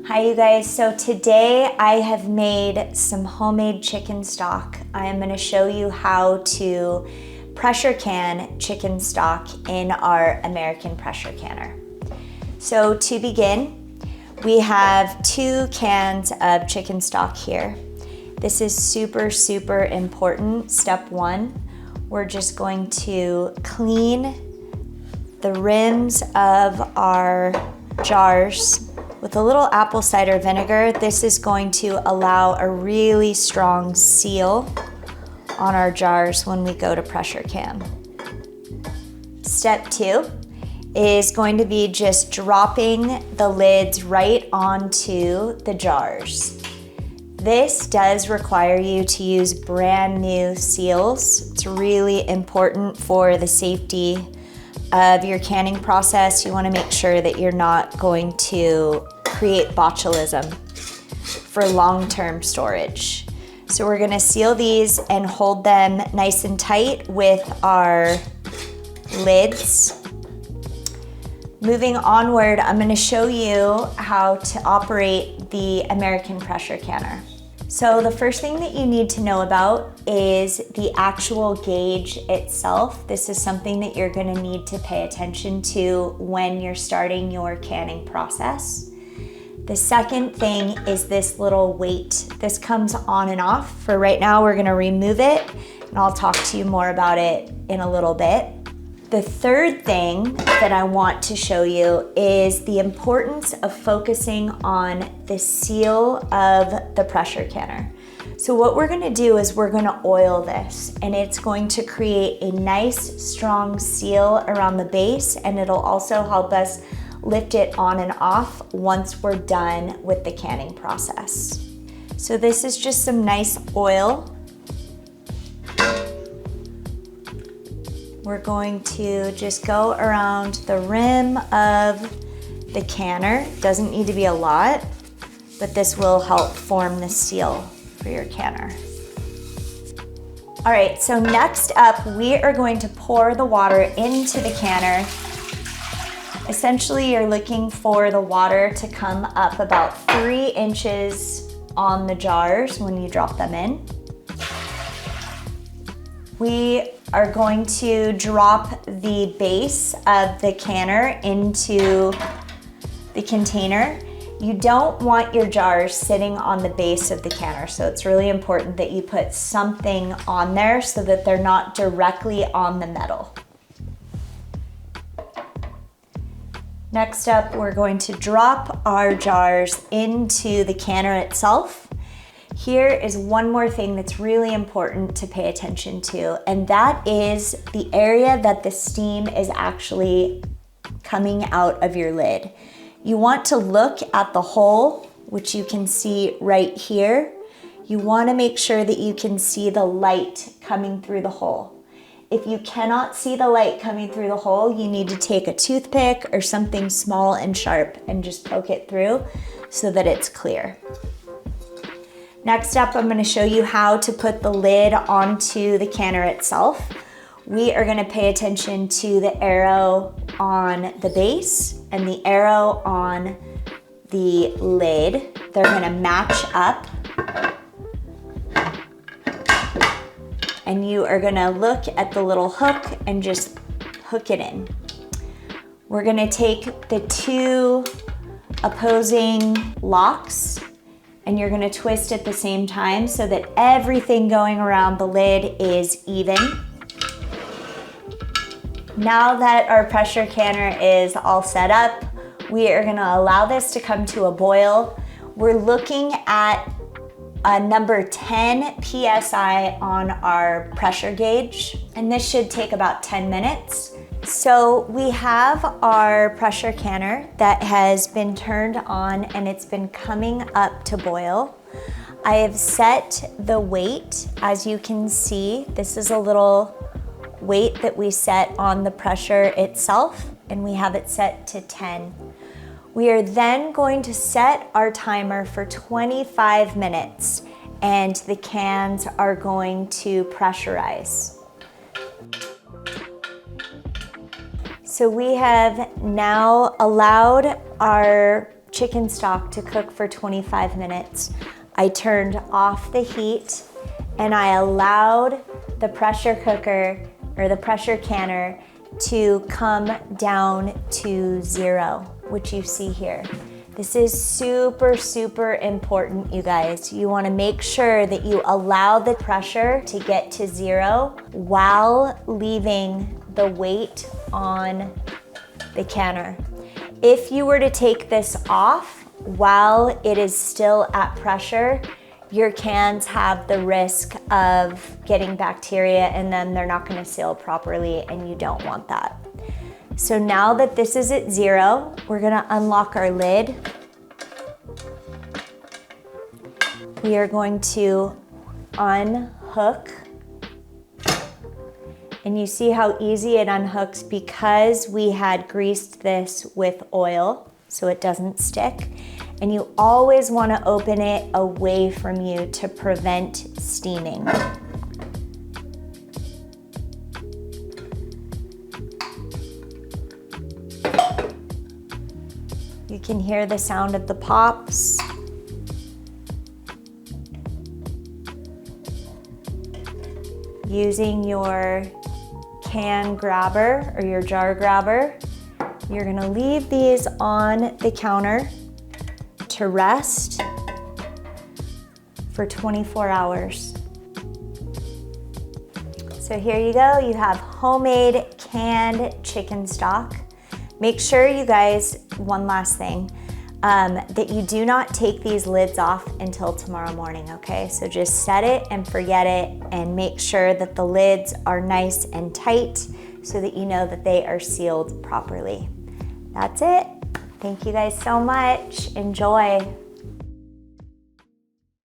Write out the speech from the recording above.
Hi you guys, so today I have made some homemade chicken stock. I am going to show you how to pressure can chicken stock in our American pressure canner. So to begin, we have 2 cans of chicken stock here. This is super important. Step 1, we're just going to clean the rims of our jars with a little apple cider vinegar. This is going to allow a really strong seal on our jars when we go to pressure can. Step 2 is going to be just dropping the lids right onto the jars. This does require you to use brand new seals. It's really important for the safety of your canning process. You want to make sure that you're not going to create botulism for long-term storage. So we're going to seal these and hold them nice and tight with our lids. Moving onward, I'm going to show you how to operate the American pressure canner. So the first thing that you need to know about is the actual gauge itself. This is something that you're going to need to pay attention to when you're starting your canning process. The second thing is this little weight. This comes on and off. For right now, we're going to remove it, and I'll talk to you more about it in a little bit. The third thing that I want to show you is the importance of focusing on the seal of the pressure canner. So what we're going to do is we're going to oil this, and it's going to create a nice strong seal around the base, and it'll also help us lift it on and off once we're done with the canning process. So this is just some nice oil. We're going to just go around the rim of the canner. Doesn't need to be a lot, but this will help form the seal for your canner. All right, so next up, we are going to pour the water into the canner. Essentially, you're looking for the water to come up about 3 inches on the jars when you drop them in. We are going to drop the base of the canner into the container. You don't want your jars sitting on the base of the canner, so it's really important that you put something on there so that they're not directly on the metal. Next up, we're going to drop our jars into the canner itself. Here is one more thing that's really important to pay attention to, and that is the area that the steam is actually coming out of your lid. You want to look at the hole, which you can see right here. You want to make sure that you can see the light coming through the hole. If you cannot see the light coming through the hole, you need to take a toothpick or something small and sharp and just poke it through so that it's clear. Next up, I'm going to show you how to put the lid onto the canner itself. We are going to pay attention to the arrow on the base and the arrow on the lid. They're going to match up. And you are going to look at the little hook and just hook it in. We're going to take the 2 opposing locks, and you're going to twist at the same time so that everything going around the lid is even. Now that our pressure canner is all set up, we are going to allow this to come to a boil. We're looking at a number 10 PSI on our pressure gauge, and this should take about 10 minutes. So we have our pressure canner that has been turned on and it's been coming up to boil. I have set the weight. As you can see, this is a little weight that we set on the pressure itself, and we have it set to 10. We are then going to set our timer for 25 minutes, and the cans are going to pressurize. So we have now allowed our chicken stock to cook for 25 minutes. I turned off the heat and I allowed the pressure cooker or the pressure canner to come down to 0, which you see here. This is super, super important, you guys. You wanna make sure that you allow the pressure to get to 0 while leaving the weight on the canner. If you were to take this off while it is still at pressure, your cans have the risk of getting bacteria and then they're not gonna seal properly, and you don't want that. So now that this is at 0, we're gonna unlock our lid. We are going to unhook. And you see how easy it unhooks because we had greased this with oil so it doesn't stick. And you always want to open it away from you to prevent steaming. You can hear the sound of the pops. Using your can grabber or your jar grabber, you're gonna leave these on the counter to rest for 24 hours. So here you go, you have homemade canned chicken stock. Make sure, you guys, one last thing, that you do not take these lids off until tomorrow morning, okay? So just set it and forget it, and make sure that the lids are nice and tight so that you know that they are sealed properly. That's it. Thank you guys so much. Enjoy.